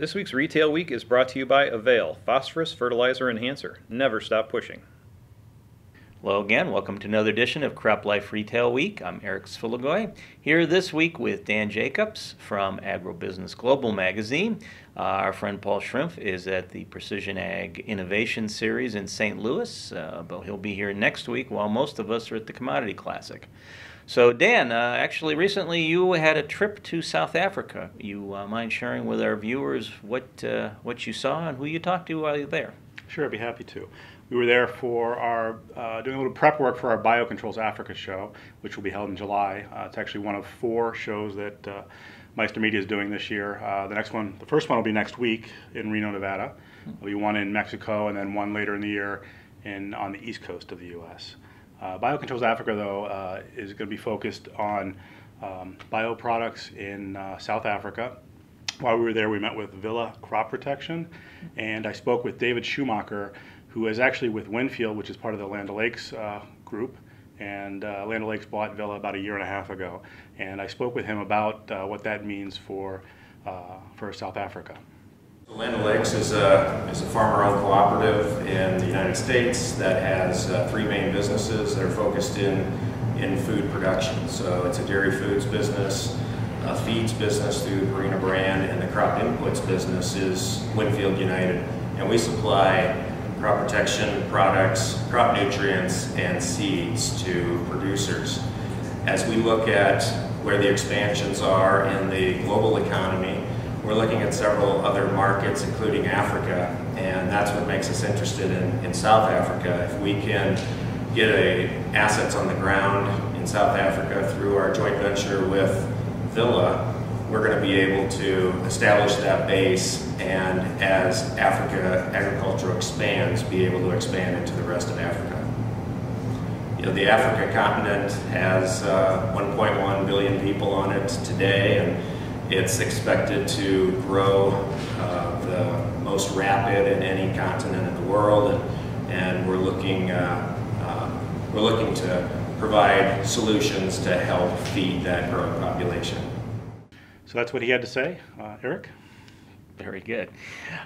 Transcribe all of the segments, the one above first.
This week's Retail Week is brought to you by Avail, Phosphorus Fertilizer Enhancer. Never stop pushing. Hello again, welcome to another edition of Crop Life Retail Week. I'm Eric Sfiligoj, here this week with Dan Jacobs from AgriBusiness Global magazine. Our friend Paul Schrimpf is at the Precision Ag Innovation Series in St. Louis, but he'll be here next week while most of us are at the Commodity Classic. So Dan, actually recently you had a trip to South Africa. You mind sharing with our viewers what you saw and who you talked to while you were there? Sure, I'd be happy to. We were there for our doing a little prep work for our BioControls Africa show, which will be held in July. It's actually one of 4 shows that Meister Media is doing this year. The first one will be next week in Reno, Nevada. There'll be one in Mexico and then one later in the year on the east coast of the U.S. BioControls Africa, though, is going to be focused on bioproducts in South Africa. While we were there, we met with Villa Crop Protection, and I spoke with David Schumacher, who is actually with Winfield, which is part of the Land O'Lakes group. And Land O'Lakes bought Villa about 1.5 years ago. And I spoke with him about what that means for South Africa. Land O'Lakes is a farmer-owned cooperative in the United States that has 3 main businesses that are focused in food production. So it's a dairy foods business, a feeds business through the Purina brand, and the crop inputs business is Winfield United. And we supply crop protection products, crop nutrients, and seeds to producers. As we look at where the expansions are in the global economy, we're looking at several other markets, including Africa, and that's what makes us interested in South Africa. If we can get assets on the ground in South Africa through our joint venture with Villa, we're going to be able to establish that base, and as Africa agriculture expands, be able to expand into the rest of Africa. You know, the Africa continent has 1.1 billion people on it today, and it's expected to grow the most rapid in any continent in the world, and we're looking to provide solutions to help feed that growing population. So that's what he had to say. Eric? Very good.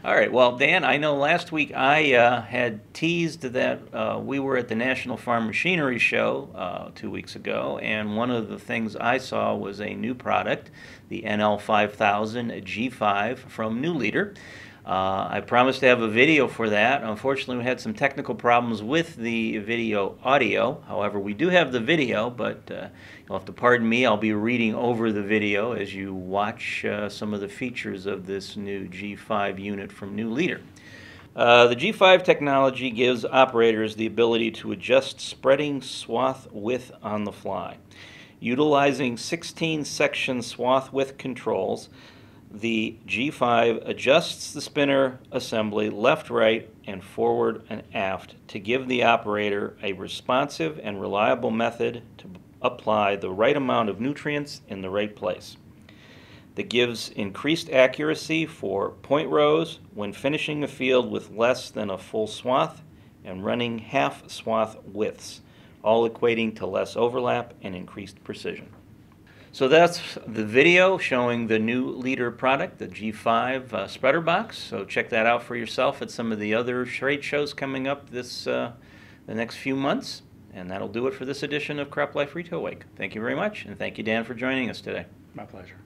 All right, well, Dan, I know last week I had teased that we were at the National Farm Machinery Show 2 weeks ago, and one of the things I saw was a new product, the NL5000 G5 from New Leader. I promised to have a video for that. Unfortunately, we had some technical problems with the video audio. However, we do have the video, but you'll have to pardon me. I'll be reading over the video as you watch some of the features of this new G5 unit from New Leader. The G5 technology gives operators the ability to adjust spreading swath width on the fly. Utilizing 16-section swath width controls, the G5 adjusts the spinner assembly left, right, and forward and aft to give the operator a responsive and reliable method to apply the right amount of nutrients in the right place. That gives increased accuracy for point rows when finishing a field with less than a full swath and running half swath widths, all equating to less overlap and increased precision. So that's the video showing the New Leader product, the G5 spreader box. So check that out for yourself at some of the other trade shows coming up the next few months. And that'll do it for this edition of Crop Life Retail Week. Thank you very much, and thank you, Dan, for joining us today. My pleasure.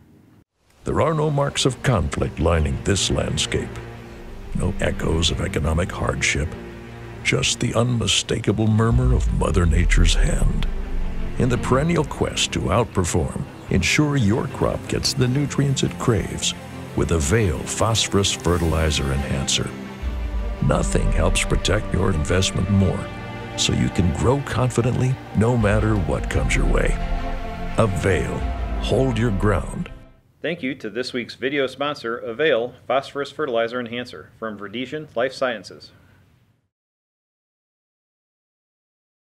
There are no marks of conflict lining this landscape. No echoes of economic hardship. Just the unmistakable murmur of Mother Nature's hand. In the perennial quest to outperform, ensure your crop gets the nutrients it craves with Avail Phosphorus Fertilizer Enhancer. Nothing helps protect your investment more, so you can grow confidently no matter what comes your way. Avail. Hold your ground. Thank you to this week's video sponsor, Avail Phosphorus Fertilizer Enhancer from Verdesian Life Sciences.